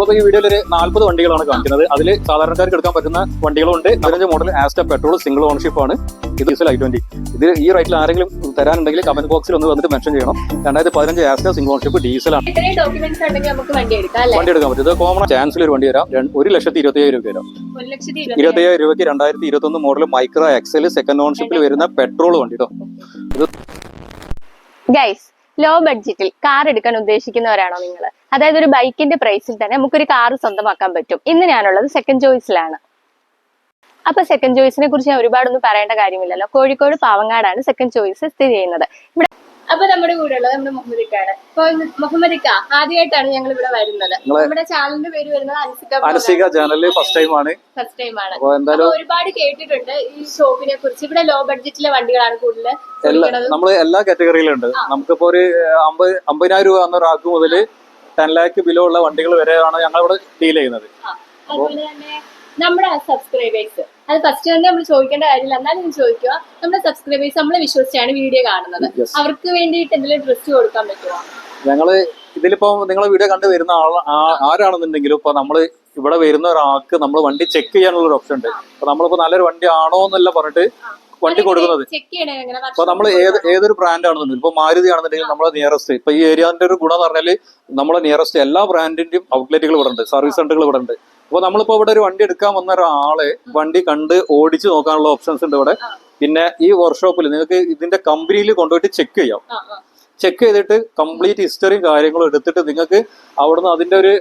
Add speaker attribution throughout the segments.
Speaker 1: ഇപ്പോൾ ഈ വീഡിയോയിൽ ഒരു 40 വണ്ടികളാണ് കാണിക്കുന്നത്. അതിൽ സാധാരണക്കാർക്ക് എടുക്കാൻ പറ്റുന്ന വണ്ടികളുണ്ട്. 15 model Asta petrol single ownership ആണ്. ഇത് ഡീസൽ i20. ഇത് ഈ റേറ്റിൽ ആരെങ്കിലും തരാനുണ്ടെങ്കിൽ കമന്റ് ബോക്സിൽ ഒന്ന് വന്നിട്ട് മെൻഷൻ ചെയ്യണം. 2015 ആസ്റ്റ സിംഗിൾ ഓണർഷിപ്പ് ഡീസലാണ്. വണ്ടി എടുക്കാൻ പറ്റും. ഇത് കോമൺ ചാൻസിൽ ഒരു വണ്ടി വരാം. 1,25,000 രൂപ വരാം. 25,000 രൂപയ്ക്ക് 2021 മോഡൽ മൈക്രോ എക്സൽ സെക്കൻഡ് ഓണർഷിപ്പിൽ വരുന്ന പെട്രോൾ വണ്ടി കേട്ടോ.
Speaker 2: ഗൈസ്, ലോ ബഡ്ജറ്റിൽ കാർ എടുക്കാൻ ഉദ്ദേശിക്കുന്നവരാണോ നിങ്ങൾ? അതായത് ഒരു ബൈക്കിന്റെ പ്രൈസിൽ തന്നെ നമുക്കൊരു കാർ സ്വന്തമാക്കാൻ പറ്റും. ഇന്ന് ഞാനുള്ളത് സെക്കൻഡ് ചോയ്സിലാണ്. അപ്പൊ സെക്കൻഡ് ചോയ്സിനെ കുറിച്ച് ഞാൻ ഒരുപാടൊന്നും പറയേണ്ട കാര്യമില്ലല്ലോ. കോഴിക്കോട് പാവങ്ങാടാണ് സെക്കൻഡ് ചോയ്സ് സ്ഥിതി ചെയ്യുന്നത്. ഇവിടെ അപ്പൊ നമ്മുടെ കൂടെ ഉള്ളത് നമ്മുടെ മുഹമ്മദിക്കാണ്. അപ്പൊ മുഹമ്മദിക്ക ആദ്യമായിട്ടാണ് ഞങ്ങൾ ഇവിടെ വരുന്നത്. നമ്മുടെ ചാനലിന്റെ പേര് വരുന്നത്
Speaker 1: അനസിക ചാനലിൽ ഫസ്റ്റ് ടൈം ആണ്.
Speaker 2: ഒരുപാട് കേട്ടിട്ടുണ്ട് ഈ ഷോപ്പിനെ കുറിച്ച്. ഇവിടെ ലോ ബഡ്ജറ്റിലെ വണ്ടികളാണ് കൂടുതൽ.
Speaker 1: നമ്മള് എല്ലാ കാറ്റഗറിയിലും ഉണ്ട്. നമുക്കിപ്പോ ഒരു 50,000 രൂപ എന്ന ഒരാൾക്ക് മുതൽ 10 lakh ബിലോ ഉള്ള വണ്ടികൾ വരെയാണ് ഞങ്ങൾ ഇവിടെ ഡീൽ ചെയ്യുന്നത്.
Speaker 2: അതുപോലെ തന്നെ നമ്മുടെ സബ്സ്ക്രൈബേഴ്സ്, അത് ഫസ്റ്റ് തന്നെ നമ്മൾ ചോദിക്കേണ്ട കാര്യമില്ല, എന്നാലും ഞാൻ ചോദിക്കുക, നമ്മുടെ സബ്സ്ക്രൈബേഴ്സ് നമ്മളെ വിശ്വസിച്ചാണ് വീഡിയോ കാണുന്നത്. അവർക്ക് വേണ്ടിയിട്ട് എന്തെങ്കിലും ഡ്രസ് കൊടുക്കാൻ പറ്റുമോ?
Speaker 1: ഞങ്ങള് ഇതിലിപ്പോ നിങ്ങളെ വീഡിയോ കണ്ടു വരുന്ന ആരാണെന്നുണ്ടെങ്കിലും ഇപ്പൊ നമ്മള് ഇവിടെ വരുന്ന ഒരാൾക്ക് നമ്മൾ വണ്ടി ചെക്ക് ചെയ്യാനുള്ള ഒരു ഓപ്ഷൻ ഉണ്ട്. അപ്പൊ നമ്മളിപ്പോ നല്ലൊരു വണ്ടി ആണോ എന്നല്ല പറഞ്ഞിട്ട് വണ്ടി കൊടുക്കുന്നത്. അപ്പൊ നമ്മൾ ഏതൊരു ബ്രാൻഡ് ആണെന്നുണ്ടെങ്കിൽ ഇപ്പൊ മാരുതി ആണെന്നുണ്ടെങ്കിൽ നമ്മളെ നിയറസ്റ്റ് ഇപ്പൊ ഈ ഏരിയാന്റെ ഒരു ഗുണം എന്ന് പറഞ്ഞാല് നമ്മളെ നിയറസ്റ്റ് എല്ലാ ബ്രാൻഡിന്റെയും ഔട്ട്ലെറ്റുകൾ ഇവിടെ ഉണ്ട്, സർവീസ് സെന്ററുകൾ ഇവിടെ ഉണ്ട്. അപ്പൊ നമ്മളിപ്പോ ഇവിടെ ഒരു വണ്ടി എടുക്കാൻ വന്ന ഒരാളെ വണ്ടി കണ്ട് ഓടിച്ചു നോക്കാനുള്ള ഓപ്ഷൻസ് ഉണ്ട് ഇവിടെ. പിന്നെ ഈ വർക്ക്ഷോപ്പിൽ നിങ്ങൾക്ക് ഇതിന്റെ കമ്പനിയിൽ കൊണ്ടുപോയിട്ട് ചെക്ക് ചെയ്യാം. ചെക്ക് ചെയ്തിട്ട് കംപ്ലീറ്റ് ഹിസ്റ്ററിയും കാര്യങ്ങളും എടുത്തിട്ട് നിങ്ങൾക്ക് അവിടുന്ന് അതിന്റെ ഒരു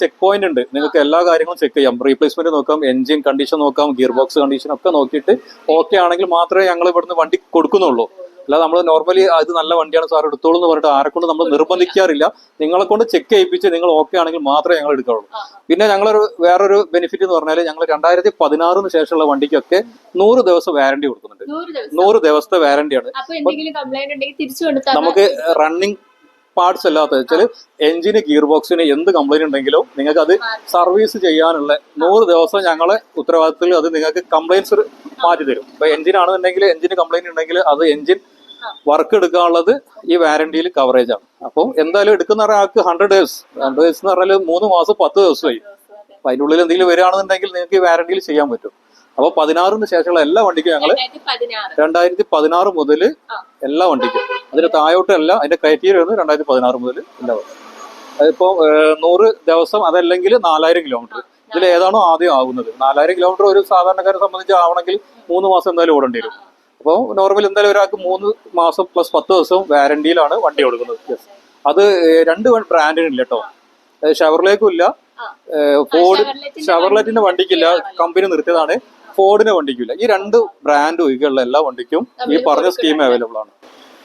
Speaker 1: ചെക്ക് പോയിന്റ് ഉണ്ട്. നിങ്ങൾക്ക് എല്ലാ കാര്യങ്ങളും ചെക്ക് ചെയ്യാം. റീപ്ലേസ്മെന്റ് നോക്കാം, എഞ്ചിൻ കണ്ടീഷൻ നോക്കാം, ഗിയർ ബോക്സ് കണ്ടീഷൻ ഒക്കെ നോക്കിയിട്ട് ഓക്കെ ആണെങ്കിൽ മാത്രമേ ഞങ്ങൾ ഇവിടുന്ന് വണ്ടി കൊടുക്കുന്നുള്ളൂ. അല്ല നമ്മൾ നോർമലി അത് നല്ല വണ്ടിയാണ് സാർ എടുത്തോളൂ എന്ന് പറഞ്ഞിട്ട് ആരെക്കൊണ്ട് നമ്മൾ നിർബന്ധിക്കാറില്ല. നിങ്ങളെ കൊണ്ട് ചെക്ക് ചെയ്യിപ്പിച്ച് നിങ്ങൾ ഓക്കെ ആണെങ്കിൽ മാത്രമേ ഞങ്ങൾ എടുക്കാറുള്ളൂ. പിന്നെ ഞങ്ങളൊരു വേറൊരു ബെനിഫിറ്റ് എന്ന് പറഞ്ഞാൽ ഞങ്ങൾ 2016 ശേഷമുള്ള വണ്ടിക്കൊക്കെ 100 ദിവസം വാറന്റി കൊടുക്കുന്നുണ്ട്. 100 ദിവസത്തെ വാറന്റിയാണ്. നമുക്ക് റണ്ണിങ് പാർട്സ് അല്ലാത്ത വെച്ചാൽ എഞ്ചിന് ഗിയർ ബോക്സിന് എന്ത് കംപ്ലൈന്റ് ഉണ്ടെങ്കിലും നിങ്ങൾക്ക് അത് സർവീസ് ചെയ്യാനുള്ള 100 ദിവസം ഞങ്ങളെ ഉത്തരവാദിത്തത്തിൽ അത് നിങ്ങൾക്ക് കംപ്ലൈൻസ് മാറ്റി തരും. ഇപ്പൊ എഞ്ചിനാണെന്നുണ്ടെങ്കിൽ എഞ്ചിന് കംപ്ലൈന്റ് ഉണ്ടെങ്കിൽ അത് എഞ്ചിൻ വർക്ക് എടുക്കാനുള്ളത് ഈ വാറന്റിയിൽ കവറേജ് ആണ്. അപ്പം എന്തായാലും എടുക്കുന്ന ഒരാൾക്ക് 100 ഡേയ്സ് എന്ന് പറഞ്ഞാൽ 3 മാസം 10 ദിവസമായി. അപ്പൊ അതിൻ്റെ ഉള്ളിൽ എന്തെങ്കിലും വരികയാണെന്നുണ്ടെങ്കിൽ നിങ്ങൾക്ക് ഈ വാറന്റിയിൽ ചെയ്യാൻ പറ്റും. അപ്പൊ 16 ശേഷമുള്ള എല്ലാ വണ്ടിക്കും ഞങ്ങള് 2016 മുതൽ എല്ലാ വണ്ടിക്കും, അതിന് താഴോട്ടല്ല, അതിന്റെ ക്രൈറ്റീരിയ വരുന്നത് 2016 മുതൽ എല്ലാ വണ്ടി. അതിപ്പോ 100 ദിവസം അതല്ലെങ്കിൽ 4000 കിലോമീറ്റർ ഇതിൽ ഏതാണോ ആദ്യം ആകുന്നത്. 4000 കിലോമീറ്റർ ഒരു സാധാരണക്കാരെ സംബന്ധിച്ച് ആവണമെങ്കിൽ 3 മാസം എന്തായാലും ഓടേണ്ടി വരും. അപ്പോൾ നോർമൽ എന്തായാലും ഒരാൾക്ക് 3 മാസം പ്ലസ് 10 ദിവസവും വാറന്റിയിലാണ് വണ്ടി കൊടുക്കുന്നത്. അത് 2 ബ്രാൻഡിനില്ല കേട്ടോ. ഷെവർലേക്കും ഇല്ല, ഷെവർലെറ്റിന്റെ വണ്ടിക്കില്ല, കമ്പനി നിർത്തിയതാണ്. ഫോർഡിന്റെ വണ്ടിക്കില്ല. ഈ 2 ബ്രാൻഡ് ഒഴികെയുള്ള എല്ലാ വണ്ടിക്കും ഈ പറഞ്ഞ സ്കീം അവൈലബിൾ ആണ്.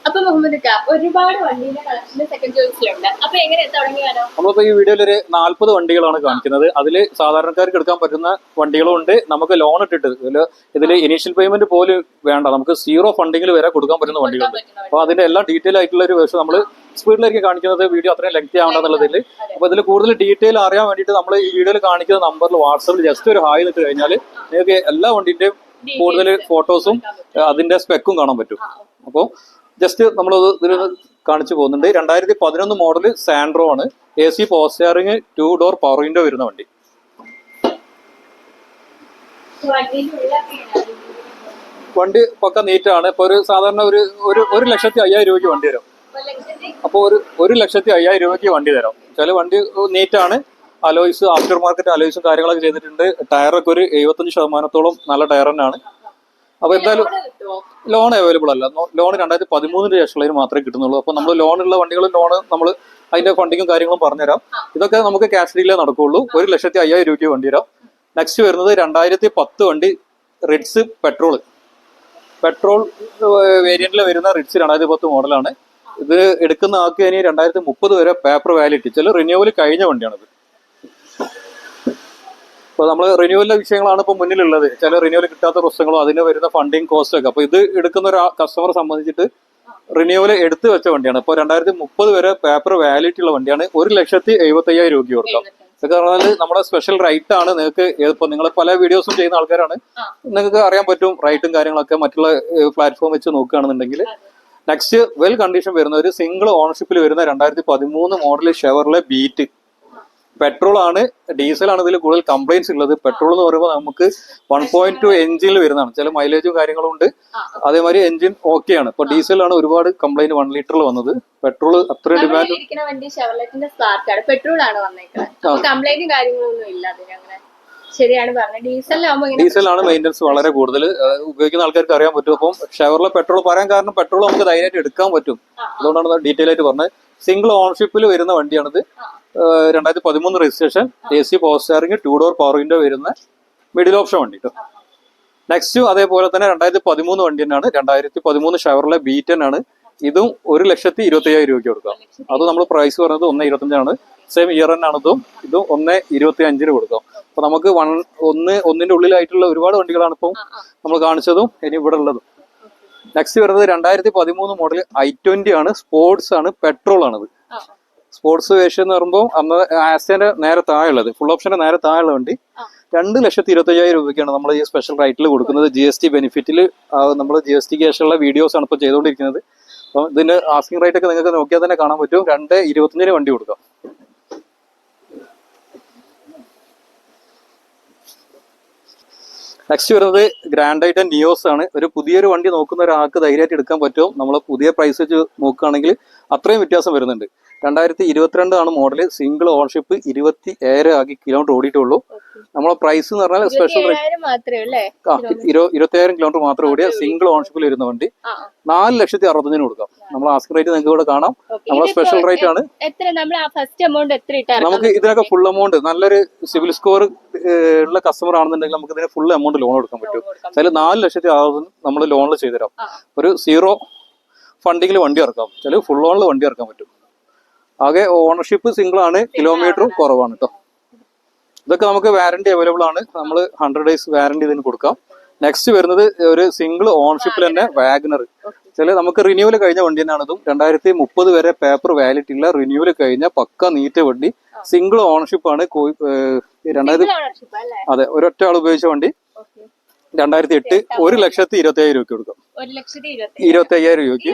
Speaker 2: അപ്പൊ മുഹമ്മദ് ഒരുപാട് വണ്ടിയുടെ കളക്ഷൻ സെക്കൻഡ് ചോയ്സിലുണ്ട്. അപ്പൊ എങ്ങനെ തുടങ്ങിയാലോ?
Speaker 1: നമ്മളിപ്പോ ഈ വീഡിയോയിൽ ഒരു 40 വണ്ടികളാണ് കാണിക്കുന്നത്. അതിൽ സാധാരണക്കാർക്ക് എടുക്കാൻ പറ്റുന്ന വണ്ടികളും ഉണ്ട്. നമുക്ക് ലോൺ ഇട്ടിട്ട് ഇതിൽ ഇനീഷ്യൽ പേയ്മെന്റ് പോലും വേണ്ട, നമുക്ക് 0 ഫണ്ടിങ്ങിൽ വരെ കൊടുക്കാൻ പറ്റുന്ന വണ്ടികളുണ്ട്. അപ്പൊ അതിന്റെ എല്ലാം ഡീറ്റെയിൽ ആയിട്ടുള്ള ഒരു വേർഷൻ നമ്മൾ സ്പീഡിലായിരിക്കും കാണിക്കുന്നത്. വീഡിയോ അത്രയും ലെങ്തി ആവണമെന്നുള്ളതിൽ. അപ്പൊ ഇതിൽ കൂടുതൽ ഡീറ്റെയിൽ അറിയാൻ വേണ്ടിയിട്ട് നമ്മൾ ഈ വീഡിയോയിൽ കാണിക്കുന്ന നമ്പറിൽ വാട്സാപ്പിൽ ജസ്റ്റ് ഒരു ഹായ് ഇട്ട് കഴിഞ്ഞാൽ നിങ്ങൾക്ക് എല്ലാ വണ്ടിന്റെയും കൂടുതൽ ഫോട്ടോസും അതിന്റെ സ്പെക്കും കാണാൻ പറ്റും. അപ്പോൾ ജസ്റ്റ് നമ്മളത് ഇതിൽ കാണിച്ചു പോകുന്നുണ്ട്. 2011 മോഡൽ സാൻഡ്രോ ആണ്. AC power steering 2 door power window വരുന്ന വണ്ടി. വണ്ടി പക്ക നീറ്റാണ്. ഇപ്പൊ ഒരു സാധാരണ ഒരു 1,05,000 രൂപയ്ക്ക് വണ്ടി തരാം. അപ്പോൾ 1,05,000 രൂപയ്ക്ക് വണ്ടി തരാം. ചില വണ്ടി നീറ്റാണ്. അലോയ്സ്, ആഫ്റ്റർ മാർക്കറ്റ് അലോയ്സും കാര്യങ്ങളൊക്കെ ചെയ്തിട്ടുണ്ട്. ടയറൊക്കെ ഒരു 75% നല്ല ടയർ തന്നെയാണ്. അപ്പൊ എന്തായാലും ലോൺ അവൈലബിൾ അല്ല. ലോൺ 2013 ശേഷമുള്ളതിന് മാത്രമേ കിട്ടുന്നുള്ളൂ. അപ്പൊ നമ്മൾ ലോണുള്ള വണ്ടികൾ നമ്മൾ അതിന്റെ ഫണ്ടിങ്ങും കാര്യങ്ങളും പറഞ്ഞുതരാം. ഇതൊക്കെ നമുക്ക് ക്യാഷ് ഡീലേ നടക്കുള്ളൂ. 1,05,000 രൂപയ്ക്ക് വണ്ടി തരാം. നെക്സ്റ്റ് വരുന്നത് 2010 വണ്ടി റിഡ്സ് പെട്രോൾ വേരിയന്റിൽ വരുന്ന റിഡ്സ് 2010 മോഡലാണ്. ഇത് എടുക്കുന്ന ആൾക്ക് ഇനി 2030 വരെ പേപ്പർ വാലിഡിറ്റി, ചില റിന്യൂവൽ കഴിഞ്ഞ വണ്ടിയാണിത്. അപ്പോൾ നമ്മൾ റിന്യൂവലിന്റെ വിഷയങ്ങളാണ് ഇപ്പോൾ മുന്നിലുള്ളത്. ചില റിന്യൂവൽ കിട്ടാത്ത പ്രശ്നങ്ങളോ അതിന് വരുന്ന ഫണ്ടിങ് കോസ്റ്റ് ഒക്കെ. അപ്പോൾ ഇത് എടുക്കുന്ന ഒരു കസ്റ്റമറെ സംബന്ധിച്ചിട്ട് റിന്യൂവൽ എടുത്തു വെച്ച വണ്ടിയാണ്. ഇപ്പോൾ 2030 വരെ പേപ്പർ വാലിഡിറ്റി ഉള്ള വണ്ടിയാണ്. 1,75,000 രൂപയ്ക്ക് കൊടുക്കാം. ഇതൊക്കെ പറഞ്ഞാൽ നമ്മുടെ സ്പെഷ്യൽ റൈറ്റ് ആണ്. നിങ്ങൾക്ക് ഇപ്പോൾ നിങ്ങൾ പല വീഡിയോസും ചെയ്യുന്ന ആൾക്കാരാണ്, നിങ്ങൾക്ക് അറിയാൻ പറ്റും റൈറ്റും കാര്യങ്ങളൊക്കെ മറ്റുള്ള പ്ലാറ്റ്ഫോം വെച്ച് നോക്കുകയാണെന്നുണ്ടെങ്കിൽ. നെക്സ്റ്റ് വെൽ കണ്ടീഷൻ വരുന്ന ഒരു സിംഗിൾ ഓണർഷിപ്പിൽ വരുന്ന 2013 മോഡൽ ഷെവർലെ ബീറ്റ്. പെട്രോൾ ആണ്, ഡീസലാണ് ഇതിൽ കൂടുതൽ കംപ്ലൈൻസ് ഉള്ളത്. പെട്രോൾ എന്ന് പറയുമ്പോൾ നമുക്ക് 1.2 എഞ്ചിനിൽ വരുന്നതാണ്. ചില മൈലേജും കാര്യങ്ങളും ഉണ്ട്. അതേമാതിരി എഞ്ചിൻ ഓക്കെയാണ്. ഇപ്പൊ ഡീസലാണ് ഒരുപാട് കംപ്ലൈന്റ് 1 ലിറ്ററിൽ വന്നത്. പെട്രോൾ അത്രയും ഡിമാൻഡ്.
Speaker 2: വണ്ടി ഷെവർലെറ്റിന്റെ സ്പാർക്ക് ആണ്, പെട്രോൾ ആണ് വന്നേക്കുന്നത്. കംപ്ലൈന്റും കാര്യങ്ങളൊന്നും ഇല്ല അതിനങ്ങനെ. ശരിയാണ് പറഞ്ഞത്. ഡീസലാണ്
Speaker 1: മെയിൻ്റെനൻസ് വളരെ കൂടുതൽ. ഉപയോഗിക്കുന്ന ആൾക്കാർക്ക് അറിയാൻ പറ്റും. അപ്പം ഷെവർലെ പെട്രോൾ പറയാൻ കാരണം പെട്രോൾ നമുക്ക് ധൈര്യമായിട്ട് എടുക്കാൻ പറ്റും. അതുകൊണ്ടാണ് ഡീറ്റെയിൽ ആയിട്ട് പറഞ്ഞത്. സിംഗിൾ ഓൺഷിപ്പിൽ വരുന്ന വണ്ടിയാണിത്. 2013 registration, AC power steering, 2 door power window വരുന്ന മിഡിൽ ഓപ്ഷൻ വണ്ടി കേട്ടോ. നെക്സ്റ്റ് അതേപോലെ തന്നെ 2013 വണ്ടി തന്നെയാണ്. 2013 ഷെവർലെ ബീറ്റൻ ആണ്. ഇതും 1,25,000 രൂപയ്ക്ക് കൊടുക്കാം. അത് നമ്മൾ പ്രൈസ് പറഞ്ഞത് 1,25,000 സെയിം ഇയർ തന്നെയാണ്. ഇതും 1,25,000 കൊടുക്കാം. അപ്പൊ നമുക്ക് ഒന്നിന്റെ ഉള്ളിലായിട്ടുള്ള ഒരുപാട് വണ്ടികളാണ് ഇപ്പം നമ്മൾ കാണിച്ചതും ഇനി ഇവിടെ ഉള്ളതും. നെക്സ്റ്റ് വരുന്നത് 2013 മോഡൽ i20 ആണ്. സ്പോർട്സ് ആണ്, പെട്രോൾ ആണത്. സ്പോർട്സ് വേഷൻ എന്ന് പറയുമ്പോൾ അന്ന് ആസ്റ്റന്റെ നേരെ താഴെയുള്ളത്, ഫുൾ ഓപ്ഷന്റെ നേരെ താഴെയുള്ള വണ്ടി 2,25,000 രൂപയ്ക്കാണ് നമ്മൾ ഈ സ്പെഷ്യൽ റൈറ്റിൽ കൊടുക്കുന്നത്. GST ബെനിഫിറ്റിൽ നമ്മൾ GST ക്യാഷുള്ള വീഡിയോസ് ആണ് ഇപ്പോൾ ചെയ്തുകൊണ്ടിരിക്കുന്നത്. അപ്പം ഇതിന്റെ ആസ്കിംഗ് റേറ്റ് ഒക്കെ നിങ്ങൾക്ക് നോക്കിയാൽ തന്നെ കാണാൻ പറ്റും. 2,25,000 വണ്ടി കൊടുക്കാം. നെക്സ്റ്റ് വരുന്നത് ഗ്രാൻഡ് ഐറ്റൻ നിയോസ് ആണ്. ഒരു പുതിയൊരു വണ്ടി നോക്കുന്ന ഒരാൾക്ക് ധൈര്യമായിട്ട് എടുക്കാൻ പറ്റും. നമ്മൾ പുതിയ പ്രൈസ് വെച്ച് നോക്കുകയാണെങ്കിൽ അത്രയും വ്യത്യാസം വരുന്നുണ്ട്. 2022 ആണ് മോഡല്. സിംഗിൾ ഓൺഷിപ്പ്, 27,000 ആക്കി കിലോമീറ്റർ ഓടിയിട്ടുള്ളൂ. നമ്മളെ പ്രൈസ് എന്ന് പറഞ്ഞാൽ സ്പെഷ്യൽ 27,000 കിലോമീറ്റർ മാത്രം ഓടിയ സിംഗിൾ ഓൺഷിപ്പിൽ വരുന്ന വണ്ടി 4,65,000 കൊടുക്കാം. നമ്മൾ ആസ്കിംഗ് റേറ്റ് നിങ്ങൾക്ക് ഇവിടെ കാണാം. നമ്മളെ സ്പെഷ്യൽ റേറ്റ് ആണ്. നമുക്ക് ഇതിനൊക്കെ ഫുൾ എമൗണ്ട്, നല്ലൊരു സിവിൽ സ്കോർ ഉള്ള കസ്റ്റമർ ആണെന്നുണ്ടെങ്കിൽ നമുക്ക് ഇതിന് ഫുൾ എമൗണ്ട് ലോൺ എടുക്കാൻ പറ്റും. അതിൽ 4,60,000 നമ്മൾ ലോണിൽ ചെയ്തുതരാം. ഒരു 0 ഫണ്ടിങ്ങിൽ വണ്ടി ഇറക്കാം, ചില ഫുൾ ഓണിൽ വണ്ടി ഇറക്കാൻ പറ്റും. ആകെ ഓണർഷിപ്പ് സിംഗിൾ ആണ്, കിലോമീറ്ററും കുറവാണ് കേട്ടോ. ഇതൊക്കെ നമുക്ക് വാറന്റി അവൈലബിൾ ആണ്. നമ്മൾ 100 ഡേയ്സ് വാറന്റി ഇതിന് കൊടുക്കാം. നെക്സ്റ്റ് വരുന്നത് ഒരു സിംഗിൾ ഓൺഷിപ്പിൽ തന്നെ വാഗനർ. ചില നമുക്ക് റിന്യൂവൽ കഴിഞ്ഞ വണ്ടി തന്നെയാണ്. ഇതും 2030 വരെ പേപ്പർ വാലിറ്റി ഉള്ള റിന്യൂവൽ കഴിഞ്ഞ പക്ക നീറ്റ് വണ്ടി. സിംഗിൾ ഓണർഷിപ്പ് ആണ്. 2000 അതെ, ഒരൊറ്റ ആൾ ഉപയോഗിച്ച വണ്ടി. 2008 1,25,000 രൂപയ്ക്ക് കൊടുക്കാം. 1,25,000 രൂപയ്ക്ക്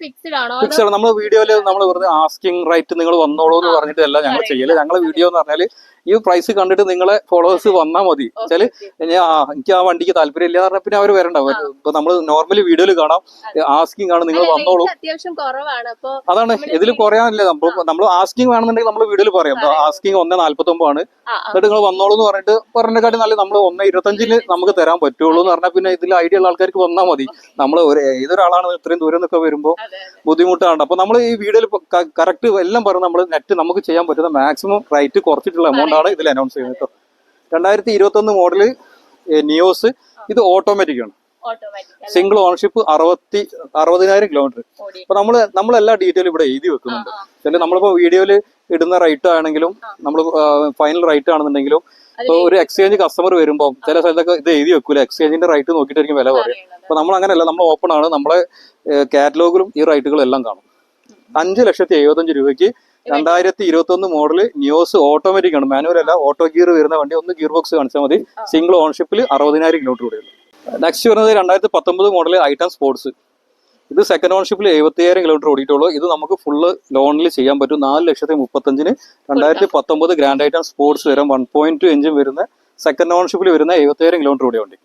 Speaker 1: ഫിക്സ്ഡ് ആണ്. നമ്മൾ വീഡിയോയില് നമ്മൾ വെറുതെ ആസ്കിംഗ് റേറ്റ് നിങ്ങൾ വന്നോളൂ എന്ന് പറഞ്ഞിട്ടല്ല ഞങ്ങൾ ചെയ്യല്. ഞങ്ങളെ വീഡിയോ എന്ന് പറഞ്ഞാല് ഈ പ്രൈസ് കണ്ടിട്ട് നിങ്ങളെ ഫോളോവേഴ്സ് വന്നാൽ മതി. വെച്ചാല് എനിക്ക് ആ വണ്ടിക്ക് താല്പര്യം ഇല്ല പറഞ്ഞാൽ പിന്നെ അവർ വരണ്ട. ഇപ്പൊ നമ്മൾ നോർമലി വീഡിയോയിൽ കാണാം ആസ്കിംഗ് ആണ്, നിങ്ങൾ വന്നോളൂ. അതാണ്, ഇതിൽ കുറയാനില്ല. നമ്മൾ ആസ്കിംഗ് വേണമെന്നുണ്ടെങ്കിൽ നമ്മൾ വീഡിയോയിൽ പറയാം ആസ്കിംഗ് 1,49 ആണ്. എന്നിട്ട് നിങ്ങൾ വന്നോളൂ എന്ന് പറഞ്ഞിട്ട് നല്ല നമ്മൾ 1,25,000 നമുക്ക് തരാൻ പറ്റുള്ളൂ എന്ന് പറഞ്ഞാൽ പിന്നെ ഇതിൽ ഐഡിയ ഉള്ള ആൾക്കാർക്ക് വന്നാൽ മതി. നമ്മൾ ഏതൊരാളാണ് ഇത്രയും ദൂരം നിന്നൊക്കെ വരുമ്പോൾ ബുദ്ധിമുട്ടാണ്. അപ്പൊ നമ്മൾ ഈ വീഡിയോയിൽ കറക്റ്റ് എല്ലാം പറഞ്ഞ് നമ്മൾ നെറ്റ് നമുക്ക് ചെയ്യാൻ പറ്റുന്ന മാക്സിമം റേറ്റ് കുറച്ചിട്ടുള്ള എമൗണ്ട് ആണ് ഇതിൽ അനൗൺസ് ചെയ്യുന്നത് കേട്ടോ. 2021 മോഡല് നിയോസ്. ഇത് ഓട്ടോമാറ്റിക് ആണ്. Single ownership, 60,000 kilometre. അപ്പൊ നമ്മളെല്ലാ ഡീറ്റെയിലും ഇവിടെ എഴുതി വെക്കുന്നുണ്ട്. ചില നമ്മളിപ്പോ വീഡിയോയിൽ ഇടുന്ന റേറ്റ് ആണെങ്കിലും നമ്മൾ ഫൈനൽ റേറ്റ് ആണെന്നുണ്ടെങ്കിലും ഇപ്പൊ ഒരു എക്സ്ചേഞ്ച് കസ്റ്റമർ വരുമ്പോൾ ചില സ്ഥലത്തൊക്കെ ഇത് എഴുതി വെക്കൂല. എക്സ്ചേഞ്ചിന്റെ റേറ്റ് നോക്കിയിട്ടായിരിക്കും വില പറയും. അപ്പൊ നമ്മൾ അങ്ങനെയല്ല, നമ്മൾ ഓപ്പൺ ആണ്. നമ്മളെ കാറ്റലോഗിലും ഈ റേറ്റുകൾ എല്ലാം കാണും. 5,75,000 രൂപയ്ക്ക് 2021 മോഡല് നിയോസ് ഓട്ടോമാറ്റിക് ആണ്, മാനുവൽ അല്ല. ഓട്ടോ ഗിയർ വരുന്ന വണ്ടി. ഒന്ന് ഗിയർ ബോക്സ് കാണിച്ചാൽ മതി. സിംഗിൾ ഓൺഷിപ്പിൽ 60,000 കിലോമീറ്റർ കൂടെയുള്ളൂ. നെക്സ്റ്റ് വരുന്നത് 2019 മോഡല് ഐറ്റം സ്പോർട്സ്. ഇത് സെക്കൻഡ് ഓൺഷിപ്പിൽ 70,000 കിലോമീറ്റർ ഓടിയിട്ടുള്ളൂ. ഇത് നമുക്ക് ഫുള്ള് ലോണിൽ ചെയ്യാൻ പറ്റും. 4,35,000 2019 ഗ്രാൻഡ് ഐറ്റം സ്പോർട്സ് വരും. 1.2 എഞ്ചിൻ വരുന്ന സെക്കൻഡ് ഓൺഷിപ്പിൽ വരുന്ന 70,000 കിലോമീറ്റർ ഓടിയ വണ്ടി.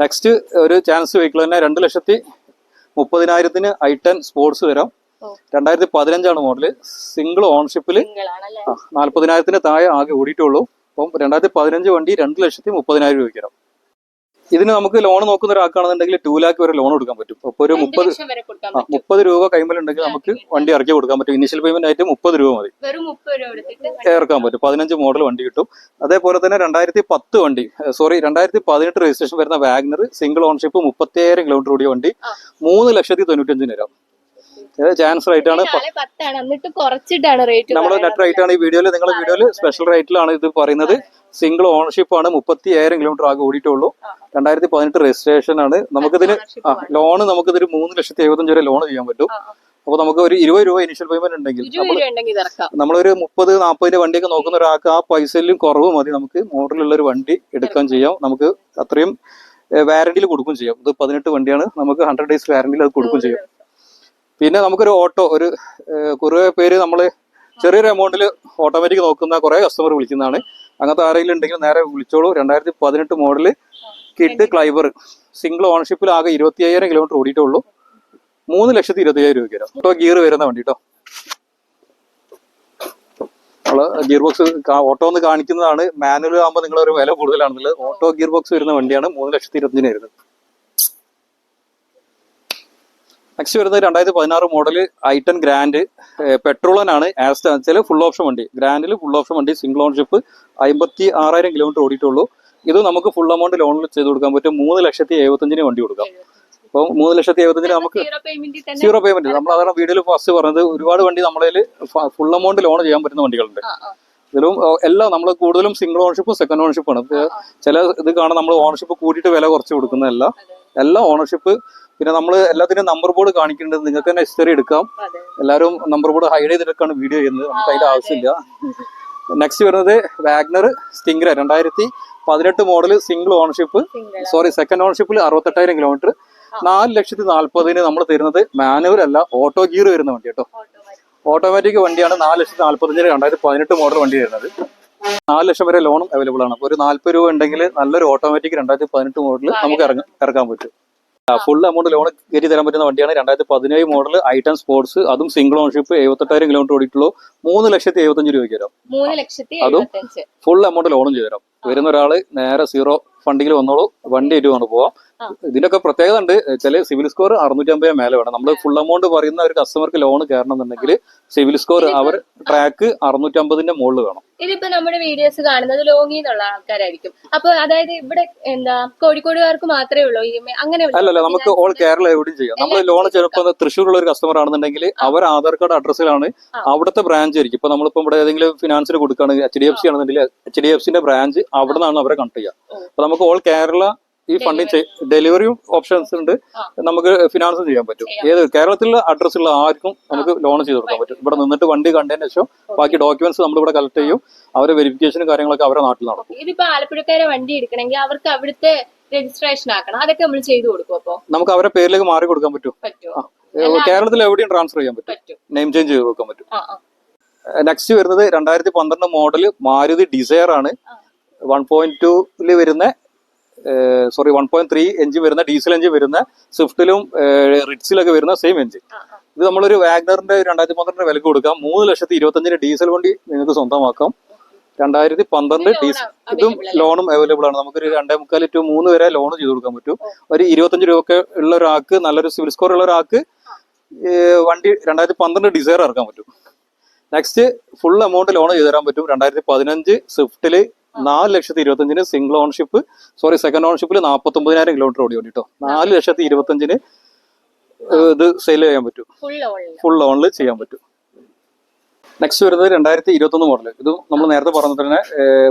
Speaker 1: നെക്സ്റ്റ് ഒരു ചാൻസ് വെഹിക്കിൾ തന്നെ 2,30,000 i10 സ്പോർട്സ് വരാം. 2015 ആണ് മോഡല്. സിംഗിൾ ഓൺഷിപ്പിൽ 40,000 താഴെ ആകെ ഓടിയിട്ടുള്ളൂ. അപ്പം 2015 വണ്ടി 2,30,000 രൂപയ്ക്ക് വരാം. ഇതിന് നമുക്ക് ലോൺ നോക്കുന്ന ഒരാൾക്കാണെന്നുണ്ടെങ്കിൽ 2 lakh വരെ ലോൺ കൊടുക്കാൻ പറ്റും. അപ്പൊ ഒരു 30 രൂപ കൈമലുണ്ടെങ്കിൽ നമുക്ക് വണ്ടി ഇറക്കി കൊടുക്കാൻ പറ്റും. ഇനിഷ്യൽ പേയ്മെന്റ് ആയിട്ട് 30 രൂപ മതി ഇറക്കാൻ പറ്റും. 15 മോഡൽ വണ്ടി കിട്ടും. അതേപോലെ തന്നെ 2010 വണ്ടി 2018 രജിസ്ട്രേഷൻ വരുന്ന വാഗ്നർ സിംഗിൾ ഓൺഷിപ്പ് 30,000 കിലോമീറ്റർ ഓടിയ വണ്ടി 3,95,000 വരാം. ചാൻസ് റേറ്റ് ആണ്. നമ്മൾ നെറ്റ് റേറ്റ് ആണ് ഈ വീഡിയോയിൽ, നിങ്ങളുടെ വീഡിയോയിൽ സ്പെഷ്യൽ റേറ്റിലാണ് ഇത് പറയുന്നത്. സിംഗിൾ ഓണർഷിപ്പ് ആണ്. 30,000 കിലോമീറ്റർ ആകെ ഓടിയിട്ടുള്ളൂ. 2018 രജിസ്ട്രേഷൻ ആണ്. നമുക്കിതിന് ലോണ് നമുക്കിതൊരു 3,70,000 വരെ ലോൺ ചെയ്യാൻ പറ്റും. അപ്പൊ നമുക്ക് ഒരു 20 രൂപ ഇനിഷ്യൽ പേയ്മെന്റ് ഉണ്ടെങ്കിൽ നമ്മളൊരു 30-40 വണ്ടിയൊക്കെ നോക്കുന്ന ഒരാൾക്ക് ആ പൈസയിലും കുറവ് മതി. നമുക്ക് മോഡലുള്ള ഒരു വണ്ടി എടുക്കാൻ ചെയ്യാം. നമുക്ക് അത്രയും വാറന്റിയിൽ കൊടുക്കും ചെയ്യാം. ഇത് 18 വണ്ടിയാണ്. നമുക്ക് 100 ഡേയ്സ് വാറന്റിയിൽ അത് കൊടുക്കും ചെയ്യാം. പിന്നെ നമുക്കൊരു ഓട്ടോ, ഒരു കുറേ പേര് നമ്മൾ ചെറിയൊരു എമൗണ്ടിൽ ഓട്ടോമാറ്റിക് നോക്കുന്ന കുറെ കസ്റ്റമർ വിളിക്കുന്നതാണ്. അങ്ങനത്തെ ആരെങ്കിലും ഉണ്ടെങ്കിൽ നേരെ വിളിച്ചോളൂ. 2018 മോഡല് കിഡ് ക്ലൈബർ, സിംഗിൾ ഓണർഷിപ്പിൽ ആകെ 25,000 കിലോമീറ്റർ ഓടിയിട്ടുള്ളൂ. 3,25,000 രൂപയ്ക്ക് വരാം. ഓട്ടോ ഗിയർ വരുന്ന വണ്ടി കേട്ടോ. നമ്മള് ഗിയർ ബോക്സ് ഓട്ടോ ഒന്ന് കാണിക്കുന്നതാണ്. മാനുവൽ ആകുമ്പോൾ നിങ്ങളൊരു വില കൂടുതലാണെന്നുള്ളത്. ഓട്ടോ ഗിയർ ബോക്സ് വരുന്ന വണ്ടിയാണ്. 3,25,000 വരുന്നത്. നെക്സ്റ്റ് വരുന്നത് 2016 മോഡല് i10 ഗ്രാൻഡ് പെട്രോളനാണ്. ആസ്റ്റാ ഫുൾ ഓപ്ഷൻ വണ്ടി. ഗ്രാൻഡിൽ ഫുൾ ഓപ്ഷൻ വണ്ടി, സിംഗിൾ ഓണർഷിപ്പ്, 56,000 കിലോമീറ്റർ ഓടിയിട്ടുള്ളൂ. ഇത് നമുക്ക് ഫുൾ എമൗണ്ട് ലോണിൽ ചെയ്ത് കൊടുക്കാൻ പറ്റും. 3,75,000 വണ്ടി കൊടുക്കാം. അപ്പോൾ 3,75,000 നമുക്ക് സീറോ പേയ്മെന്റ്. നമ്മൾ അതാണ് വീഡിയോയിൽ ഫസ്റ്റ് പറഞ്ഞത്. ഒരുപാട് വണ്ടി നമ്മളതിൽ ഫുൾ എമൗണ്ട് ലോൺ ചെയ്യാൻ പറ്റുന്ന വണ്ടികളുണ്ട്. ഇതിലും എല്ലാം നമ്മൾ കൂടുതലും സിംഗിൾ ഓണർഷിപ്പും സെക്കൻഡ് ഓണർഷിപ്പാണ്. ചില ഇത് കാണാൻ നമ്മൾ ഓണർഷിപ്പ് കൂട്ടിയിട്ട് വില കുറച്ച് കൊടുക്കുന്നതല്ല, എല്ലാം ഓണർഷിപ്പ്. പിന്നെ നമ്മൾ എല്ലാത്തിനും നമ്പർ ബോർഡ് കാണിക്കേണ്ടത് നിങ്ങൾക്ക് തന്നെ ഹിസ്റ്ററി എടുക്കാം. എല്ലാവരും നമ്പർ ബോർഡ് ഹൈഡ് ചെയ്തിട്ടൊക്കെയാണ് വീഡിയോ ചെയ്യുന്നത്. നമുക്ക് അതിന്റെ ആവശ്യമില്ല. നെക്സ്റ്റ് വരുന്നത് WagonR Stingray 2018 model, single ownership, second ഓണർഷിപ്പിൽ 68,000 കിലോമീറ്റർ, 4,40,000 നമ്മൾ തരുന്നത്. മാനുവൽ അല്ല, ഓട്ടോ ഗിയർ വരുന്ന വണ്ടി കേട്ടോ. ഓട്ടോമാറ്റിക് വണ്ടിയാണ്. 4,40,000 2018 മോഡൽ വണ്ടി വരുന്നത്. 4 ലക്ഷം വരെ ലോണും അവൈലബിൾ ആണ്. അപ്പോൾ ഒരു 40 രൂപ ഉണ്ടെങ്കിൽ നല്ലൊരു ഓട്ടോമാറ്റിക് 2018 മോഡൽ നമുക്ക് ഇറക്കാൻ പറ്റും. ഫുൾ എമൗണ്ട് ലോൺ കയറ്റി തരാൻ പറ്റുന്ന വണ്ടിയാണ്. 2017 മോഡൽ i10 സ്പോർട്സ്, അതും സിംഗിൾ ഓണർഷിപ്പ്, 78,000 കിലോമീറ്റർ ഓടിയിട്ടുള്ളൂ. 3,75,000 രൂപയ്ക്ക് തരാം. അതും ഫുൾ എമൗണ്ട് ലോണും ചെയ്തു തരാം. വരുന്ന ഒരാള് നേരെ സീറോ ഫണ്ടിങ്ങിൽ വന്നോളൂ, വണ്ടി ആയിട്ട് പോവാം. ഇതിന്റെയൊക്കെ പ്രത്യേകത ഉണ്ട്. ചില സിവിൽ സ്കോർ 650 മേലെ വേണം. നമ്മൾ ഫുൾ എമൗണ്ട് പറയുന്ന ഒരു കസ്റ്റമർക്ക് ലോൺ കയറണം എന്നുണ്ടെങ്കിൽ സിവിൽ സ്കോർ അവർ ട്രാക്ക് 650 മുകളിൽ വേണം.
Speaker 2: ഇതിപ്പോ നമ്മുടെ വീഡിയോസ് കാണുന്നത് ലോങ്ങിൽ നിന്നുള്ള ആൾക്കാരായിരിക്കും. അപ്പൊ അതായത് ഇവിടെ എന്താ കോഴിക്കോടുകാർക്ക് മാത്രമേ ഉള്ളൂ അങ്ങനെ?
Speaker 1: അല്ലല്ല, നമുക്ക് ഓൾ കേരള എവിടെയും ചെയ്യാം. നമ്മൾ ലോൺ ചിലപ്പോൾ തൃശ്ശൂരുള്ള ഒരു കസ്റ്റമർ ആണെന്നുണ്ടെങ്കിൽ അവർ ആധാർ കാർഡ് അഡ്രസ്സിലാണ് അവിടുത്തെ ബ്രാഞ്ച് ആയിരിക്കും. ഇപ്പൊ നമ്മളിപ്പോ ഇവിടെ ഏതെങ്കിലും ഫിനാൻസിന് കൊടുക്കുകയാണ്, HDFC ആണെന്നുണ്ടെങ്കിൽ HDFC ബ്രാഞ്ച് അവിടെ നിന്നാണ് അവരെ കണക്ട് ചെയ്യുക. അപ്പൊ നമുക്ക് ഓൾ കേരള ഈ ഫണ്ടിങ് ഡെലിവറിയും ഓപ്ഷൻസ് ഉണ്ട്. നമുക്ക് ഫിനാൻസും ചെയ്യാൻ പറ്റും. ഏത് കേരളത്തിലുള്ള അഡ്രസ് ഉള്ള ആർക്കും നമുക്ക് ലോൺ ചെയ്ത് കൊടുക്കാൻ പറ്റും. ഇവിടെ നിന്നിട്ട് വണ്ടി കണ്ടതിന് ശേഷം ബാക്കി ഡോക്യുമെന്റ്സ് നമ്മൾ ഇവിടെ കളക്ട് ചെയ്യും. അവരെ വെരിഫിക്കേഷനും കാര്യങ്ങളൊക്കെ അവരുടെ നാട്ടിൽ നടക്കും.
Speaker 2: ഇതിപ്പോ ആലപ്പുഴക്കാരെ വണ്ടി എടുക്കണമെങ്കിൽ അവർക്ക് അവിടുത്തെ രജിസ്ട്രേഷൻ ആക്കണം, അതൊക്കെ നമ്മൾ ചെയ്തു കൊടുക്കും. അപ്പൊ നമുക്ക്
Speaker 1: അവരുടെ പേരിലേക്ക് മാറി കൊടുക്കാൻ പറ്റും. കേരളത്തിൽ എവിടെയും ട്രാൻസ്ഫർ ചെയ്യാൻ പറ്റും, നെയിം ചേഞ്ച് ചെയ്ത് കൊടുക്കാൻ പറ്റും. നെക്സ്റ്റ് വരുന്നത് 2012 മോഡൽ മാരുതി ഡിസയർ ആണ്. 1.2 വരുന്ന 1.3 എഞ്ചിൻ വരുന്ന ഡീസൽ എഞ്ചിൻ വരുന്ന സ്വിഫ്റ്റിലും റിറ്റ്സിലൊക്കെ വരുന്ന സെയിം എഞ്ചിൻ. ഇത് നമ്മളൊരു വാഗ്നറിന്റെ 2012 വിലക്ക് കൊടുക്കാം. 3,25,000 ഡീസൽ വണ്ടി നിങ്ങൾക്ക് സ്വന്തമാക്കാം. 2012 ഡീസൽ. ഇതും ലോണും അവൈലബിൾ ആണ്. നമുക്കൊരു 2.25 to 3 വരെ ലോൺ ചെയ്ത് കൊടുക്കാൻ പറ്റും. ഒരു 25 രൂപ ഉള്ള ഒരാൾക്ക്, നല്ലൊരു സിവിൽ സ്കോർ ഉള്ള ഒരാൾക്ക് വണ്ടി 2012 ഡിസയർ ഇറക്കാൻ പറ്റും. നെക്സ്റ്റ് ഫുൾ എമൗണ്ട് ലോൺ ചെയ്ത് തരാൻ പറ്റും. 2015 സ്വിഫ്റ്റില് 4,25,000 സിംഗിൾ ഓണർഷിപ്പ്, സെക്കൻഡ് ഓണർഷിപ്പിൽ 49,000 കിലോമീറ്റർ ഓടി കേട്ടോ. 4,25,000 ഇത് സെയിൽ ചെയ്യാൻ പറ്റും. ഫുൾ ലോണിൽ ചെയ്യാൻ പറ്റും. നെക്സ്റ്റ് വരുന്നത് 2021 മോഡൽ. ഇത് നമ്മൾ നേരത്തെ പറഞ്ഞ തന്നെ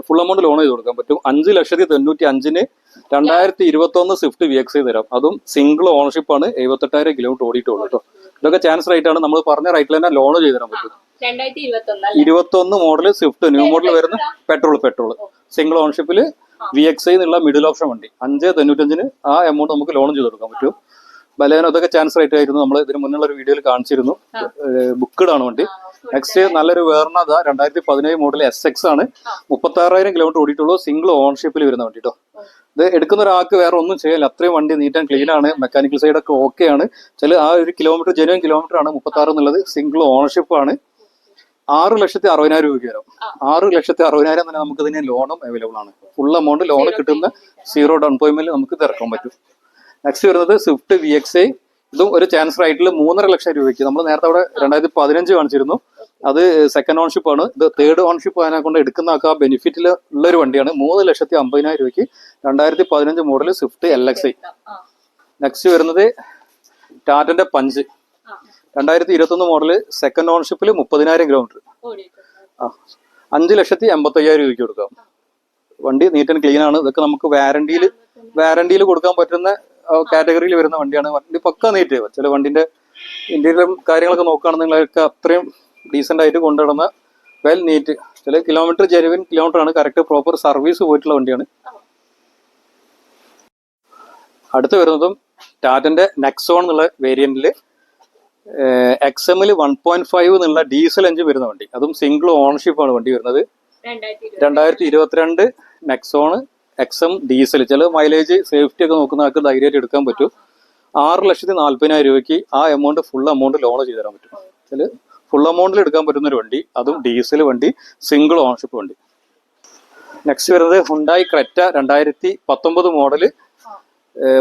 Speaker 1: ഫുൾ എമൗണ്ട് ലോൺ ചെയ്ത് കൊടുക്കാൻ പറ്റും. 5,95,000 2021 സ്വിഫ്റ്റ് VXI തരാം. അതും സിംഗിൾ ഓണർഷിപ്പ് ആണ്. 78,000 കിലോമീറ്റർ ഓടിയിട്ടുള്ളൂ കേട്ടോ. ഇതൊക്കെ ചാൻസ് റേറ്റ് ആണ്. നമ്മൾ പറഞ്ഞ റേറ്റിൽ തന്നെ ലോൺ ചെയ്ത് തരാൻ പറ്റും. 2021 മോഡൽ സ്വിഫ്റ്റ് ന്യൂ മോഡൽ വരുന്ന പെട്രോൾ സിംഗിൾ ഓണർഷിപ്പിൽ VXI എന്നുള്ള മിഡിൽ ഓപ്ഷൻ വണ്ടി. 5,95,000 ആ എമൗണ്ട് നമുക്ക് ലോൺ ചെയ്ത് കൊടുക്കാൻ പറ്റും. ബലേനോ ഇതൊക്കെ ചാൻസ് റേറ്റ് ആയിരുന്നു. നമ്മൾ ഇതിന് മുന്നുള്ള ഒരു വീഡിയോയിൽ കാണിച്ചിരുന്നു. ബുക്ക്ഡ് ആണ് വണ്ടി. നെക്സ്റ്റ് നല്ലൊരു വേർണ 2017 മോഡൽ SX ആണ്. 36,000 കിലോമീറ്റർ ഓടിയിട്ടുള്ളൂ. സിംഗിൾ ഓണർഷിപ്പിൽ വരുന്ന വണ്ടി കേട്ടോ. ഇത് എടുക്കുന്ന ഒരാൾക്ക് വേറെ ഒന്നും ചെയ്യാനില്ല. അത്രയും വണ്ടി നീറ്റ് ആൻഡ് ക്ലീൻ ആണ്. മെക്കാനിക്കൽ സൈഡ് ഒക്കെ ഓക്കെ ആണ്. ആ ഒരു കിലോമീറ്റർ ജെന്യൂൻ കിലോമീറ്റർ ആണ്. 36 എന്നുള്ളത് സിംഗിൾ ഓണർഷിപ്പ് ആണ്. 6,60,000 രൂപയ്ക്ക് വരും. 6,60,000 തന്നെ നമുക്ക് ഇതിന് ലോണും അവൈലബിൾ ആണ്. ഫുൾ എമൗണ്ട് ലോൺ കിട്ടുന്ന സീറോ ഡൗൺ പേയ്മെന്റ് നമുക്ക് ഇറക്കാൻ പറ്റും. നെക്സ്റ്റ് വരുന്നത് സ്വിഫ്റ്റ് VXI. ഇതും ഒരു ചാൻസ് റൈറ്റിൽ 3.5 ലക്ഷം രൂപയ്ക്ക്. നമ്മൾ നേരത്തെ അവിടെ 2015 കാണിച്ചിരുന്നു. അത് സെക്കൻഡ് ഓണർഷിപ്പ് ആണ്. ഇത് തേർഡ് ഓണർഷിപ്പ് അതിനെ കൊണ്ട് എടുക്കുന്ന ആ ബെനിഫിറ്റിൽ ഉള്ള ഒരു വണ്ടിയാണ്. 3,50,000 രൂപയ്ക്ക് 2015 മോഡൽ സ്വിഫ്റ്റ് LXI. നെക്സ്റ്റ് വരുന്നത് ടാറ്റന്റെ പഞ്ച് 2021 മോഡല് സെക്കൻഡ് ഓണർഷിപ്പിൽ 30,000 കിലോമീറ്റർ. 5,85,000 രൂപയ്ക്ക് കൊടുക്കാം. വണ്ടി നീറ്റ് ആൻഡ് ക്ലീൻ ആണ്. ഇതൊക്കെ നമുക്ക് വാറണ്ടിയിൽ കൊടുക്കാൻ പറ്റുന്ന കാറ്റഗറിയിൽ വരുന്ന വണ്ടിയാണ്. വണ്ടി പക്ക നീറ്റ്. ചില വണ്ടിന്റെ ഇന്റീരിയറും കാര്യങ്ങളൊക്കെ നോക്കുകയാണെന്നുള്ളതൊക്കെ അത്രയും ഡീസെന്റ് ആയിട്ട് കൊണ്ടുവരുന്ന വെൽ നീറ്റ്. ചില കിലോമീറ്റർ ജെനുവിൻ കിലോമീറ്റർ ആണ്. കറക്റ്റ് പ്രോപ്പർ സർവീസ് പോയിട്ടുള്ള വണ്ടിയാണ്. അടുത്ത് വരുന്നതും ടാറ്റന്റെ നെക്സോൺ എന്നുള്ള വേരിയന്റില് XM 1.5 എന്നുള്ള ഡീസൽ എഞ്ചിൻ വരുന്ന വണ്ടി, അതും സിംഗിൾ ഓണർഷിപ്പ് ആണ് വണ്ടി വരുന്നത്. 2022 നെക്സോൺ XM ഡീസൽ. ചില മൈലേജ് സേഫ്റ്റി ഒക്കെ നോക്കുന്ന ആൾക്ക് ധൈര്യമായിട്ട് എടുക്കാൻ പറ്റും. 6,40,000 രൂപയ്ക്ക് ആ ഫുൾ എമൗണ്ട് ലോൺ ചെയ്ത് തരാൻ പറ്റും. ചില ഫുൾ എമൗണ്ടിൽ എടുക്കാൻ പറ്റുന്ന ഒരു വണ്ടി, അതും ഡീസൽ വണ്ടി, സിംഗിൾ ഓണർഷിപ്പ് വണ്ടി. നെക്സ്റ്റ് വരുന്നത് ഹുണ്ടായി ക്രെറ്റ 2019 മോഡല്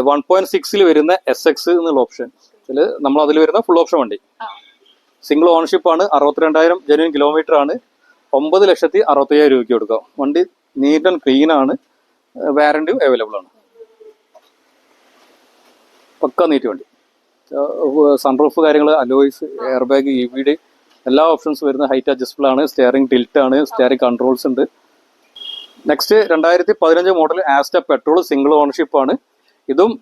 Speaker 1: 1.6 വരുന്ന SX എന്നുള്ള ഓപ്ഷൻ. നമ്മൾ അതിൽ വരുന്ന ഫുൾ ഓപ്ഷൻ വണ്ടി, സിംഗിൾ ഓണർഷിപ്പ് ആണ്. 62,000 ജെന്യൂൻ കിലോമീറ്റർ ആണ്. 9,60,000 രൂപയ്ക്ക് കൊടുക്കാം. വണ്ടി നീറ്റ് ആൻഡ് ക്ലീൻ ആണ്. വാറന്റിയും അവൈലബിൾ ആണ്. പക്ക നീറ്റ് വണ്ടി. സൺറൂഫ് കാര്യങ്ങൾ, അലോയ്സ്, എയർ ബാഗ്, EBD എല്ലാ ഓപ്ഷൻസ് വരുന്ന ഹൈറ്റ് അഡ്ജസ്റ്റബിൾ ആണ്. സ്റ്റിയറിംഗ് ടിൽറ്റ് ആണ്. സ്റ്റിയറിംഗ് കൺട്രോൾസ് ഉണ്ട്. Next 2015 model Asta petrol single ownership ആണ്. ഇതും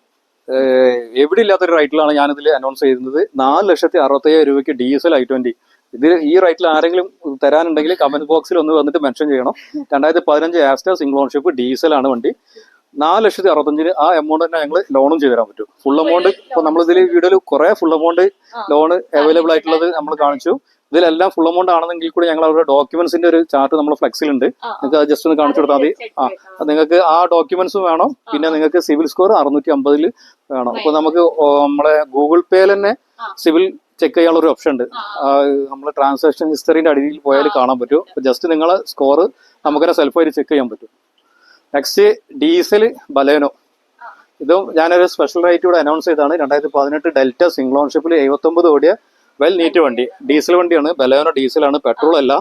Speaker 1: എവിടെ ഇല്ലാത്തൊരു റൈറ്റിലാണ് ഞാനിതിൽ അനൗൺസ് ചെയ്യുന്നത്. 4,60,000 രൂപയ്ക്ക് ഡീസൽ i20. ഇത് ഈ റൈറ്റിൽ ആരെങ്കിലും തരാനുണ്ടെങ്കിൽ കമന്റ് ബോക്സിൽ ഒന്ന് വന്നിട്ട് മെൻഷൻ ചെയ്യണം. 2015 ആസ്റ്റ സിംഗിൾ ഓണർഷിപ്പ് ഡീസൽ ആണ് വണ്ടി. 4,65,000 ആ എമൗണ്ട് തന്നെ ഞങ്ങൾ ലോണും ചെയ്തു തരാൻ പറ്റും. ഫുൾ എമൗണ്ട് ഇപ്പൊ നമ്മളിതിൽ വീഡിയോയിൽ കുറെ ഫുൾ എമൗണ്ട് ലോൺ അവൈലബിൾ ആയിട്ടുള്ളത് നമ്മൾ കാണിച്ചു. ഇതിലെല്ലാം ഫുൾ എമൗണ്ട് ആണെന്നെങ്കിൽ കൂടി ഞങ്ങൾ അവരുടെ ഡോക്യുമെന്റ്സിന്റെ ഒരു ചാർട്ട് നമ്മുടെ ഫ്ലെക്സിലുണ്ട്. നിങ്ങൾക്ക് അത് ജസ്റ്റ് ഒന്ന് കാണിച്ചു കൊടുത്താൽ മതി. നിങ്ങൾക്ക് ആ ഡോക്യുമെന്റ്സും വേണം. പിന്നെ നിങ്ങൾക്ക് സിവിൽ സ്കോർ 650 വേണം. അപ്പൊ നമുക്ക് നമ്മളെ ഗൂഗിൾ പേയിൽ തന്നെ സിവിൽ ചെക്ക് ചെയ്യാനുള്ള ഒരു ഓപ്ഷൻ ഉണ്ട്. നമ്മളെ ട്രാൻസാക്ഷൻ ഹിസ്റ്ററിന്റെ അടിയിൽ പോയാൽ കാണാൻ പറ്റും. ജസ്റ്റ് നിങ്ങളെ സ്കോർ നമുക്കെന്നെ സെൽഫായിട്ട് ചെക്ക് ചെയ്യാൻ പറ്റും. Next diesel Baleno. ഇതും ഞാനൊരു സ്പെഷ്യൽ റേറ്റ് കൂടെ അനൗൺസ് ചെയ്താണ്. 2018 ഡെൽറ്റ സിംഗിൾ ഓണർഷിപ്പിൽ 79 ഓടിയ വെൽ നീറ്റ് വണ്ടി, ഡീസൽ വണ്ടിയാണ്. ബലേനോ ഡീസലാണ്, പെട്രോൾ അല്ല.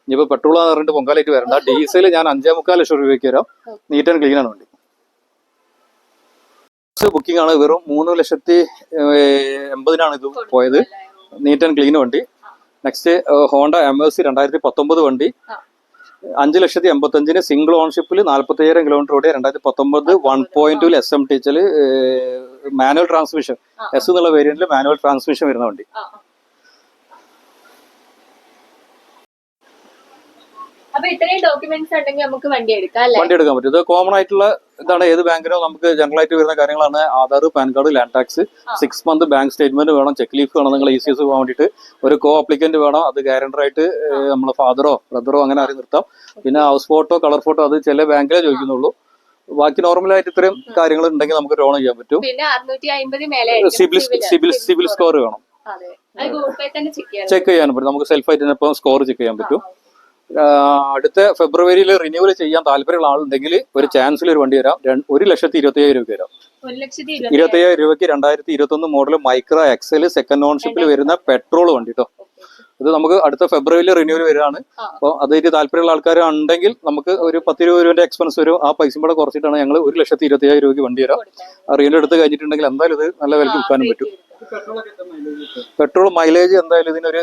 Speaker 1: ഇനിയിപ്പോൾ പെട്രോൾ എന്ന് പറഞ്ഞിട്ട് പൊങ്കാലായിട്ട് വരണ്ട. ഡീസൽ ഞാൻ 5.25 ലക്ഷം രൂപയ്ക്ക് തരാം. നീറ്റ് ആൻഡ് ക്ലീൻ ആണ് വണ്ടി. ബുക്കിംഗ് ആണ്. വെറും 3,80,000 ഇത് പോയത്. നീറ്റ് ആൻഡ് ക്ലീൻ വണ്ടി. നെക്സ്റ്റ് ഹോണ്ട MSC 2019 വണ്ടി 5,85,000 സിംഗിൾ ഓണർഷിപ്പിൽ 40,000 കിലോമീറ്റർ ഓടിയ 2019 1.2 SMT മാനുവൽ ട്രാൻസ്മിഷൻ. S എന്നുള്ള വേരിയന്റിൽ മാനുവൽ ട്രാൻസ്മിഷൻ വരുന്ന വണ്ടി.
Speaker 2: അപ്പൊ ഇത്രയും ഡോക്യുമെന്റ്സ് ഉണ്ടെങ്കിൽ നമുക്ക് വണ്ടി എടുക്കാം അല്ലേ?
Speaker 1: വണ്ടി എടുക്കാൻ പറ്റും. ഇത് കോമൺ ആയിട്ടുള്ള ഇതാണ്. ഏത് ബാങ്കിനോ നമുക്ക് ജനറൽ ആയിട്ട് വരുന്ന കാര്യങ്ങളാണ്. Aadhaar, pan card, land tax, 6 month bank statement വേണം, ചെക്ക് ലീഫ് വേണം. നിങ്ങൾ ECS പോകാൻ വേണ്ടിയിട്ട് ഒരു കോ അപ്ലിക്കന്റ് വേണം. അത് ഗ്യാരണ്ടർ ആയിട്ട് നമ്മളെ ഫാദറോ ബ്രദറോ അങ്ങനെ ആരും നിർത്താം. പിന്നെ ഹൗസ് ഫോട്ടോ, കളർ ഫോട്ടോ അത് ചില ബാങ്കിലേ ചോദിക്കുന്നുള്ളൂ. ബാക്കി നോർമലായിട്ട് ഇത്രയും കാര്യങ്ങൾ ഉണ്ടെങ്കിൽ നമുക്ക് ലോൺ ചെയ്യാൻ പറ്റും.
Speaker 2: പിന്നെ 650 മേലെ
Speaker 1: സിവിൽ സ്കോർ വേണം. ചെക്ക് ചെയ്യാൻ പറ്റും. നമുക്ക് സെൽഫായിട്ട് തന്നെ ഇപ്പം സ്കോർ ചെക്ക് ചെയ്യാൻ പറ്റും. അടുത്ത ഫെബ്രുവരിയിൽ റിന്യൂവൽ ചെയ്യാൻ താല്പര്യമുള്ള ആളുണ്ടെങ്കിൽ ഒരു ചാൻസിൽ ഒരു വണ്ടി തരാം. 1,25,000 രൂപ തരാം. 1,25,000 രൂപയ്ക്ക് 2021 മോഡൽ മൈക്ര XL സെക്കൻഡ് ഓണർഷിപ്പിൽ വരുന്ന പെട്രോൾ വണ്ടി കേട്ടോ. ഇത് നമുക്ക് അടുത്ത ഫെബ്രുവരിയിൽ റിന്യൂവൽ വരികയാണ്. അപ്പോൾ അതിന് താല്പര്യമുള്ള ആൾക്കാർ ഉണ്ടെങ്കിൽ നമുക്ക് ഒരു 10 രൂപയുടെ എക്സ്പെൻസ് വരും. ആ പൈസ കൂടെ കുറച്ചിട്ടാണ് ഞങ്ങൾ 1,25,000 രൂപയ്ക്ക് വണ്ടി തരാം. റിന്യൂവൽ എടുത്ത് കഴിഞ്ഞിട്ടുണ്ടെങ്കിൽ എന്തായാലും ഇത് നല്ല വിലക്ക് വിൽക്കാനും പറ്റും. പെട്രോൾ മൈലേജ് എന്തായാലും ഇതിനൊരു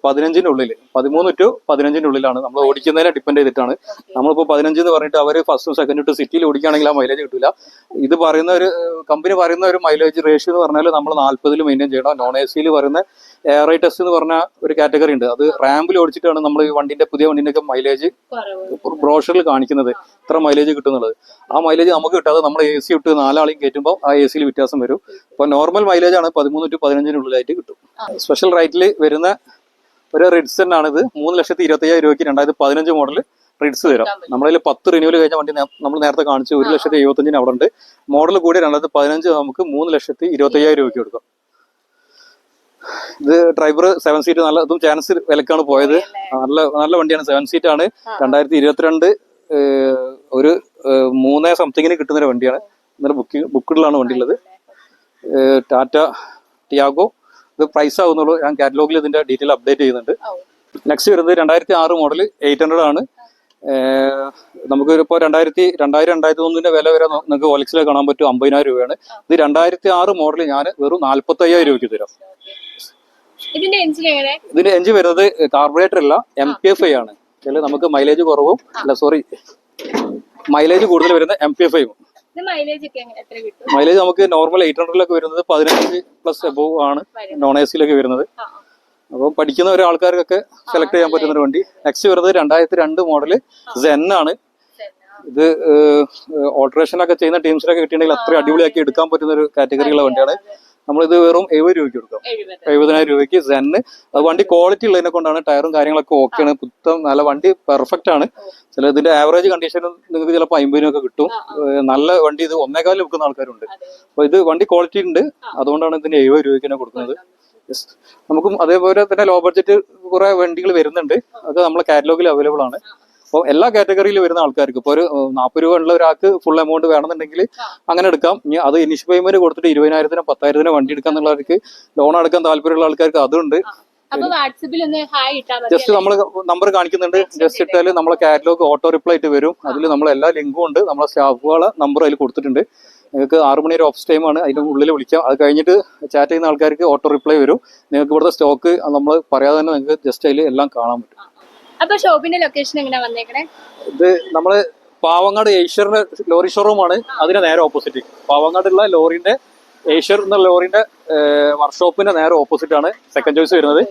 Speaker 1: 15-നുള്ളിൽ 13 to 15-നുള്ളിലാണ്. നമ്മൾ ഓടിക്കുന്നതിനെ ഡിപ്പെൻഡ് ചെയ്തിട്ടാണ്. നമ്മളിപ്പോൾ 15 എന്ന് പറഞ്ഞിട്ട് അവർ ഫസ്റ്റും സെക്കൻഡും ടു സിറ്റിയിൽ ഓടിക്കുകയാണെങ്കിൽ ആ മൈലേജ് കിട്ടില്ല. ഇത് പറയുന്ന ഒരു കമ്പനി പറയുന്ന ഒരു മൈലേജ് റേഷ്യോ എന്ന് പറഞ്ഞാൽ നമ്മൾ 40 മെയിൻറ്റെയിൻ ചെയ്യണം. നോൺ AC പറയുന്ന എയർ ഐ ടെസ്റ്റ് എന്ന് പറഞ്ഞ ഒരു കാറ്റഗറി ഉണ്ട്. അത് റാമ്പിൽ ഓടിച്ചിട്ടാണ് നമ്മൾ ഈ വണ്ടിന്റെ പുതിയ വണ്ടിന്റെ ഒക്കെ മൈലേജ് ബ്രോഷറിൽ കാണിക്കുന്നത് ഇത്ര മൈലേജ് കിട്ടുന്നുള്ളത്. ആ മൈലേജ് നമുക്ക് കിട്ടാതെ നമ്മൾ AC ഇട്ട് 4 ആളെയും കയറ്റുമ്പോൾ ആ AC വ്യത്യാസം വരും. അപ്പോൾ നോർമൽ മൈലേജ് ആണ് 13 to 15-നുള്ളിലായിട്ട് കിട്ടും. സ്പെഷ്യൽ റൈറ്റിൽ വരുന്ന ഒരു റിഡ്സൺ ആണിത്. 3,25,000 രൂപയ്ക്ക് 2015 മോഡൽ റിഡ്സ് തരാം. നമ്മളതിൽ 10 റിന്യൂവൽ കഴിഞ്ഞ വണ്ടി നമ്മൾ നേരത്തെ കാണിച്ചു. 1,75,000 അവിടെ ഉണ്ട്. മോഡൽ കൂടി 2015 നമുക്ക് 3,25,000 രൂപയ്ക്ക് കൊടുക്കാം. ഇത് ഡ്രൈവർ 7 സീറ്റ് നല്ല ഇതും ചാൻസ് വിലക്കാണ് പോയത്. നല്ല വണ്ടിയാണ്. 7 സീറ്റ് ആണ്. 2022 ഒരു 3 സംതിങ്ങിന് കിട്ടുന്ന ഒരു വണ്ടിയാണ്. ഇന്നലെ ബുക്കിലാണ് വണ്ടി ഉള്ളത്. ടാറ്റ ടിയാഗോ. ഇത് പ്രൈസ് ആവുന്നുള്ളൂ. ഞാൻ കാറ്റലോഗിൽ ഇതിന്റെ ഡീറ്റെയിൽ അപ്ഡേറ്റ് ചെയ്യുന്നുണ്ട്. നെക്സ്റ്റ് വരുന്നത് 2006 മോഡൽ 800 ആണ്. നമുക്ക് ഇപ്പോൾ 2000-2001 വില വരെ നിങ്ങൾക്ക് OLX കാണാൻ പറ്റും. 50,000 രൂപയാണ്. ഇത് 2006 മോഡൽ ഞാൻ വെറും 45,000 രൂപയ്ക്ക് തരാം. ഇതിന്റെ എഞ്ചിൻ വരുന്നത് കാർബറേറ്റർ അല്ല, MPFI ആണ്. ചില നമുക്ക് മൈലേജ് കുറവും മൈലേജ് കൂടുതൽ വരുന്ന MPFI. മൈലേജ് നമുക്ക് നോർമൽ 800-ലൊക്കെ വരുന്നത് 15+ എബോവ് ആണ്. നോൺ AC വരുന്നത്. അപ്പോൾ പഠിക്കുന്ന ഒരാൾക്കാർക്കൊക്കെ സെലക്ട് ചെയ്യാൻ പറ്റുന്ന ഒരു വണ്ടി. നെക്സ്റ്റ് വരുന്നത് 2002 മോഡൽ ZEN ആണ്. ഇത് ഓൾട്ടറേഷൻ ഒക്കെ ചെയ്യുന്ന ടീംസിനൊക്കെ കിട്ടിയിട്ടുണ്ടെങ്കിൽ അത്ര അടിപൊളിയാക്കി എടുക്കാൻ പറ്റുന്ന ഒരു കാറ്റഗറിയുള്ള വണ്ടിയാണ്. നമ്മളിത് വെറും 70 രൂപയ്ക്ക് കൊടുക്കാം. 70,000 രൂപയ്ക്ക് സെന്ന്. അത് വണ്ടി ക്വാളിറ്റി ഉള്ളതിനെ കൊണ്ടാണ്. ടയറും കാര്യങ്ങളൊക്കെ ഓക്കെയാണ്, പുത്തം നല്ല വണ്ടി, പെർഫെക്റ്റ് ആണ്. ചില ഇതിന്റെ ആവറേജ് കണ്ടീഷനും നിങ്ങൾക്ക് ചിലപ്പോൾ 50 കിട്ടും. നല്ല വണ്ടി ഇത് 1.25 വിൽക്കുന്ന ആൾക്കാരുണ്ട്. അപ്പൊ ഇത് വണ്ടി ക്വാളിറ്റി ഉണ്ട്, അതുകൊണ്ടാണ് ഇതിന് 70 രൂപയ്ക്ക് തന്നെ കൊടുക്കുന്നത്. നമുക്കും അതേപോലെ തന്നെ ലോ ബഡ്ജറ്റ് കുറെ വണ്ടികൾ വരുന്നുണ്ട്, അത് നമ്മളെ കാറ്റലോഗിൽ അവൈലബിൾ ആണ്. അപ്പോൾ എല്ലാ കാറ്റഗറിയിൽ വരുന്ന ആൾക്കാർക്ക് ഇപ്പോൾ ഒരു 40 രൂപ ഉള്ള ഒരാൾക്ക് ഫുൾ എമൗണ്ട് വേണമെന്നുണ്ടെങ്കിൽ അങ്ങനെ എടുക്കാം. ഇനി അത് ഇനിഷ്യൽ പേയ്മെന്റ് കൊടുത്തിട്ട് 20,000-നും 10,000-നും വണ്ടി എടുക്കാൻ എന്നുള്ളവർക്ക്, ലോൺ എടുക്കാൻ താല്പര്യമുള്ള ആൾക്കാർക്ക് അതുണ്ട്. ജസ്റ്റ് നമ്മൾ നമ്പർ കാണിക്കുന്നുണ്ട്, ജസ്റ്റ് ഇട്ടാൽ നമ്മളെ കാറ്റലോഗ് ഓട്ടോ റിപ്ലൈ ആയിട്ട് വരും. അതിൽ നമ്മൾ എല്ലാ ലിങ്കും ഉണ്ട്, നമ്മളെ സ്റ്റാഫുകളെ നമ്പർ അതിൽ കൊടുത്തിട്ടുണ്ട്. നിങ്ങൾക്ക് 6 മണി വരെ ഓഫീസ് ടൈമാണ്, അതിൻ്റെ ഉള്ളിൽ വിളിക്കാം. അത് കഴിഞ്ഞിട്ട് ചാറ്റ് ചെയ്യുന്ന ആൾക്കാർക്ക് ഓട്ടോ റിപ്ലൈ വരും. നിങ്ങൾക്ക് ഇവിടുത്തെ സ്റ്റോക്ക് നമ്മൾ പറയാതെ തന്നെ നിങ്ങൾക്ക് ജസ്റ്റ് അതിൽ എല്ലാം കാണാൻ പറ്റും.
Speaker 2: അപ്പൊ ഷോപ്പിന്റെ ലൊക്കേഷൻ എങ്ങനെ വന്നേക്കണേ?
Speaker 1: ഇത് നമ്മള് പാവങ്ങാട് ഏഷ്യറിന്റെ ലോറി ഷോറൂമാണ്, അതിന് നേരെ ഓപ്പോസിറ്റ്. പാവങ്ങാടുള്ള ലോറിന്റെ ഏഷ്യർ എന്ന ലോറിന്റെ വർക്ക്ഷോപ്പിന്റെ നേരെ ഓപ്പോസിറ്റ് ആണ് സെക്കൻഡ് ചോയ്സ് വരുന്നത്.